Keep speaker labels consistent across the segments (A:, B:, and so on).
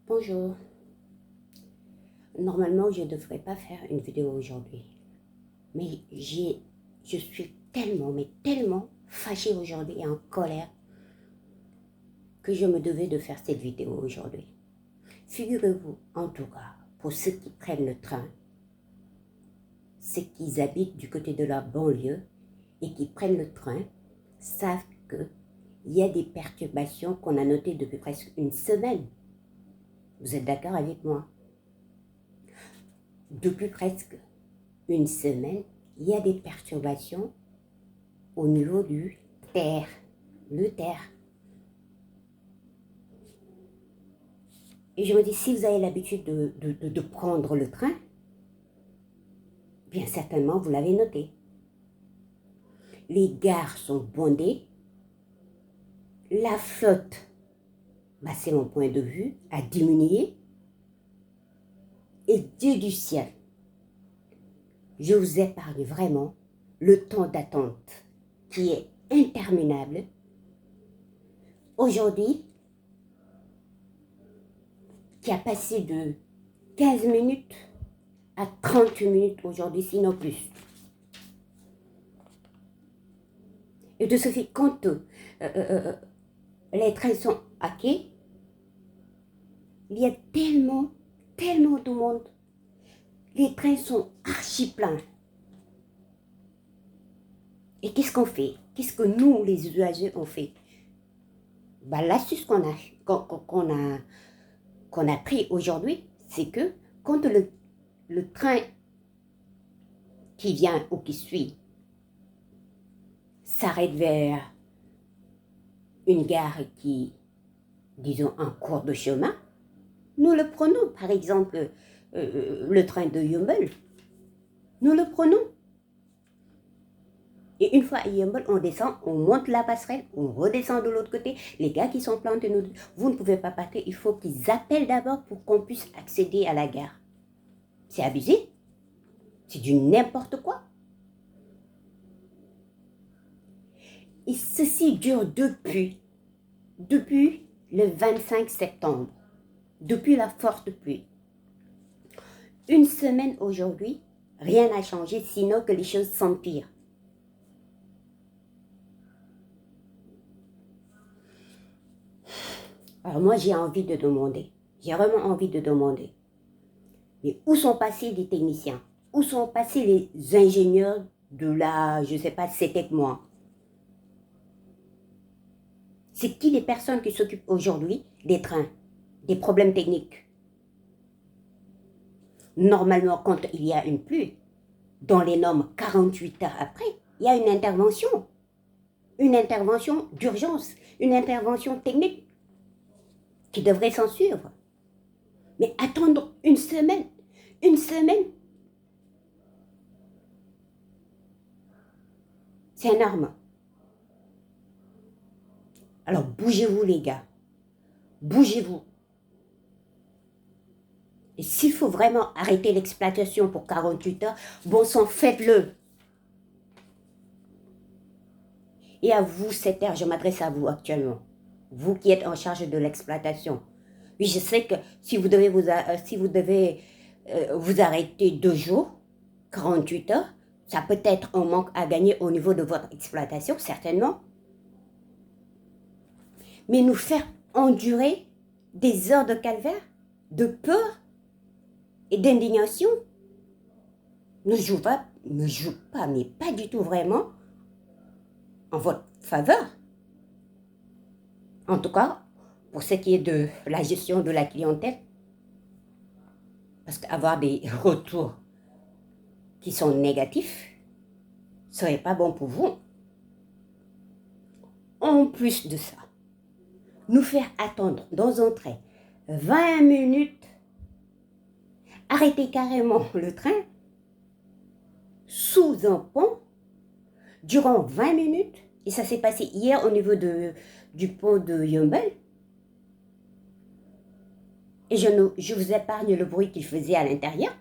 A: Bonjour. Normalement, je ne devrais pas faire une vidéo aujourd'hui. Mais je suis tellement, mais tellement fâchée aujourd'hui et en colère que je me devais de faire cette vidéo aujourd'hui. Figurez-vous, en tout cas, pour ceux qui prennent le train, ceux qui habitent du côté de la banlieue et qui prennent le train, savent qu'il y a des perturbations qu'on a notées depuis presque une semaine. Vous êtes d'accord avec moi? Depuis presque une semaine, il y a des perturbations au niveau du TER, le TER. Et je me dis, si vous avez l'habitude de prendre le train, bien certainement vous l'avez noté. Les gares sont bondées, la flotte, c'est mon point de vue, a diminué. Et Dieu du ciel, je vous épargne vraiment le temps d'attente qui est interminable. Aujourd'hui, qui a passé de 15 minutes à 30 minutes aujourd'hui, sinon plus. Et de ce fait, quand les trains sont à quai, il y a tellement de monde. Les trains sont archi pleins. Et qu'est-ce qu'on fait? Qu'est-ce que nous, les usagers, on fait? L'astuce qu'on a pris aujourd'hui, c'est que quand le train qui vient ou qui suit s'arrête vers une gare qui, disons, en cours de chemin, nous le prenons. Par exemple, le train de Yumbel, nous le prenons. Et une fois à Yumbel, on descend, on monte la passerelle, on redescend de l'autre côté. Les gars qui sont plantés nous disent, vous ne pouvez pas partir, il faut qu'ils appellent d'abord pour qu'on puisse accéder à la gare. C'est abusé. C'est du n'importe quoi. Et ceci dure depuis le 25 septembre, depuis la forte pluie. Une semaine aujourd'hui, rien n'a changé, sinon que les choses s'empirent. Alors moi, j'ai envie de demander, j'ai vraiment envie de demander, mais où sont passés les techniciens? Où sont passés les ingénieurs de la, je ne sais pas, c'était que moi? C'est qui les personnes qui s'occupent aujourd'hui des trains, des problèmes techniques? Normalement, quand il y a une pluie, dans les normes 48 heures après, il y a une intervention d'urgence, une intervention technique qui devrait s'en suivre. Mais attendre une semaine, c'est énorme. Alors bougez-vous les gars, bougez-vous. Et s'il faut vraiment arrêter l'exploitation pour 48 heures, bon sang, faites-le. Et à vous, cette heure, je m'adresse à vous actuellement. Vous qui êtes en charge de l'exploitation. Oui, je sais que si vous devez vous arrêter 2 jours, 48 heures, ça peut être un manque à gagner au niveau de votre exploitation, certainement. Mais nous faire endurer des heures de calvaire, de peur et d'indignation ne joue pas, mais pas du tout vraiment en votre faveur. En tout cas, pour ce qui est de la gestion de la clientèle, parce qu'avoir des retours qui sont négatifs ne serait pas bon pour vous. En plus de ça, nous faire attendre dans un train 20 minutes, arrêter carrément le train sous un pont durant 20 minutes, et ça s'est passé hier au niveau du pont de Yumbel. Et je vous épargne le bruit qu'il faisait à l'intérieur.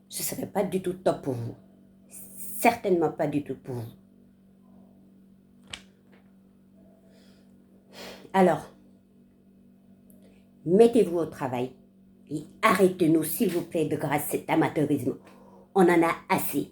A: Ce ne serait pas du tout top pour vous. Certainement pas du tout pour vous. Alors, mettez-vous au travail et arrêtez-nous, s'il vous plaît, de grâce cet amateurisme. On en a assez.